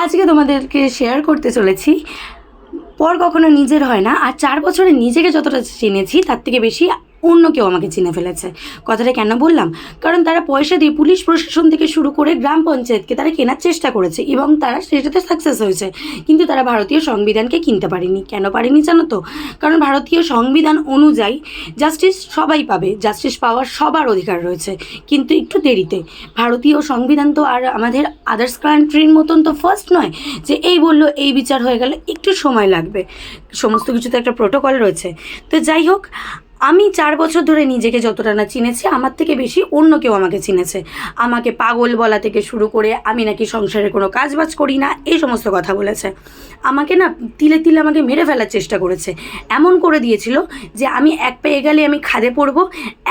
আজকে তোমাদেরকে শেয়ার করতে চলেছি পর কখনো নিজের হয় না। আর 4 বছরে নিজেকে যতটা চিনেছি তার থেকে বেশি অন্য কেউ আমাকে চিনে ফেলেছে। কথাটা কেন বললাম? কারণ তারা পয়সা দিয়ে পুলিশ প্রশাসন থেকে শুরু করে গ্রাম পঞ্চায়েতকে তারা কেনার চেষ্টা করেছে এবং তারা সেটাতে সাকসেস হয়েছে। কিন্তু তারা ভারতীয় সংবিধানকে কিনতে পারেনি। কেন পারেনি জানো তো? কারণ ভারতীয় সংবিধান অনুযায়ী জাস্টিস সবাই পাবে, জাস্টিস পাওয়ার সবার অধিকার রয়েছে, কিন্তু একটু দেরিতে। ভারতীয় সংবিধান তো আর আমাদের আদার্স কান্ট্রির মতন তো ফার্স্ট নয় যে এই বললো এই বিচার হয়ে গেল, একটু সময় লাগবে। সমস্ত কিছুতে একটা প্রোটোকল রয়েছে। তো যাই হোক, আমি 4 বছর ধরে নিজেকে যতটা না চিনেছি, আমার থেকে বেশি অন্য কেউ আমাকে চিনেছে। আমাকে পাগল বলা থেকে শুরু করে আমি নাকি সংসারে কোনো কাজবাজ করি না, এই সমস্ত কথা বলেছে। আমাকে না তিলে তিলে আমাকে মেরে ফেলার চেষ্টা করেছে। এমন করে দিয়েছিল যে আমি এক পা এগালে আমি খাদে পড়বো,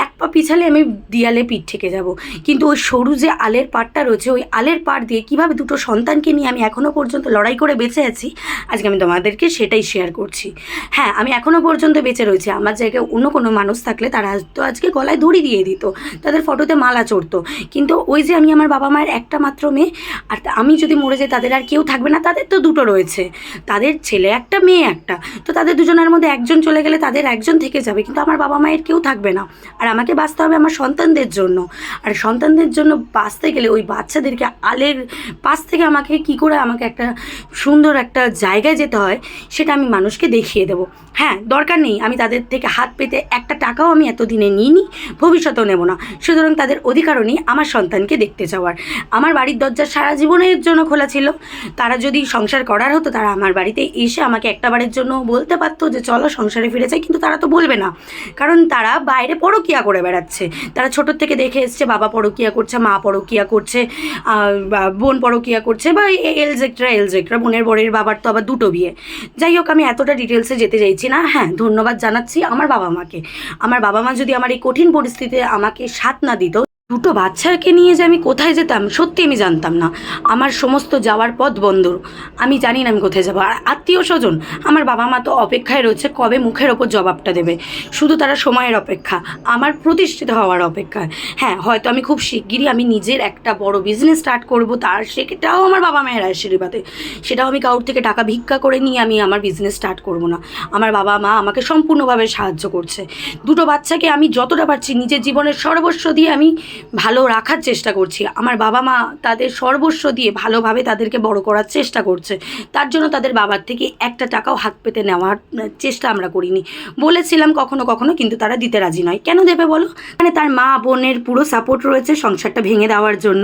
এক পা পিছালে আমি দেয়ালে পিঠ ঠেকে যাব। কিন্তু ওই সরু যে আলের পাড়টা রয়েছে, ওই আলের পাড় দিয়ে কীভাবে দুটো সন্তানকে নিয়ে আমি এখনও পর্যন্ত লড়াই করে বেঁচে আছি, আজকে আমি তোমাদেরকে সেটাই শেয়ার করছি। হ্যাঁ, আমি এখনও পর্যন্ত বেঁচে রয়েছি। আমার জায়গায় অন্য কোনো মানুষ থাকলে তারা তো আজকে গলায় দড়ি দিয়ে দিত, তাদের ফটোতে মালা চড়তো। কিন্তু ওই যে আমি আমার বাবা মায়ের একটা মাত্র মেয়ে, আর আমি যদি মরে যাই তাদের আর কেউ থাকবে না। তাদের তো দুটো রয়েছে, তাদের ছেলে একটা মেয়ে একটা, তো তাদের দুজনের মধ্যে একজন চলে গেলে তাদের একজন থেকে যাবে, কিন্তু আমার বাবা মায়ের কেউ থাকবে না। আর আমাকে বাঁচতে হবে আমার সন্তানদের জন্য। আর সন্তানদের জন্য বাঁচতে গেলে ওই বাচ্চাদেরকে আলের পাশ থেকে আমাকে কি করে আমাকে একটা সুন্দর একটা জায়গায় যেতে হয় সেটা আমি মানুষকে দেখিয়ে দেবো। হ্যাঁ, দরকার নেই আমি তাদের থেকে হাত পেতে একটা টাকাও আমি এতদিনে নিইনি, ভবিষ্যতেও নেব না। সুতরাং তাদের অধিকারও নেই আমার সন্তানকে দেখতে যাওয়ার। আমার বাড়ির দরজা সারা জীবনের জন্য খোলা ছিল। তারা যদি সংসার করার হতো তারা আমার বাড়িতে এসে আমাকে একটাবারের জন্য বলতে পারতো যে চলো সংসারে ফিরে যাই, কিন্তু তারা তো বলবে না, কারণ তারা বাইরে পরকীয়া করে বেড়াচ্ছে। তারা ছোটোর থেকে দেখে এসছে বাবা পরকীয়া করছে, মা পরকীয়া করছে, বোন পরকীয়া করছে, বা এলজেক্টরা বোনের বরের বাবার তো আবার দুটো বিয়ে। যাই হোক, আমি এতটা ডিটেলসে যেতে চাইছি না। হ্যাঁ, ধন্যবাদ জানাচ্ছি আমার বাবা মাকে। আমার বাবা মা যদি আমার এই কঠিন পরিস্থিতিতে আমাকে সাথ না দিত, দুটো বাচ্চাকে নিয়ে যে আমি কোথায় যেতাম সত্যি আমি জানতাম না। আমার সমস্ত যাওয়ার পথ বন্ধ, আমি জানি না আমি কোথায় যাবো। আর আত্মীয় স্বজন, আমার বাবা মা তো অপেক্ষায় রয়েছে কবে মুখের ওপর জবাবটা দেবে। শুধু তারা সময়ের অপেক্ষা, আমার প্রতিষ্ঠিত হওয়ার অপেক্ষা। হ্যাঁ, হয়তো আমি খুব শিগগিরই আমি নিজের একটা বড় বিজনেস স্টার্ট করব, তার সেটাও আমার বাবা মায়ের আশীর্বাদে। সেটাও আমি কারোর থেকে টাকা ভিক্ষা করে নিয়ে আমি আমার বিজনেস স্টার্ট করব না। আমার বাবা মা আমাকে সম্পূর্ণভাবে সাহায্য করছে। দুটো বাচ্চাকে আমি যতটা পারছি নিজের জীবনের সর্বস্ব দিয়ে আমি ভালো রাখার চেষ্টা করছি। আমার বাবা মা তাদের সর্বস্ব দিয়ে ভালোভাবে তাদেরকে বড় করার চেষ্টা করছে। তার জন্য তাদের বাবার থেকে একটা টাকাও হাত পেতে নেওয়ার চেষ্টা আমরা করিনি। বলেছিলাম কখনো কখনো, কিন্তু তারা দিতে রাজি নয়। কেন দেবে বলো? মানে তার মা বোনের পুরো সাপোর্ট রয়েছে সংসারটা ভেঙে দেওয়ার জন্য।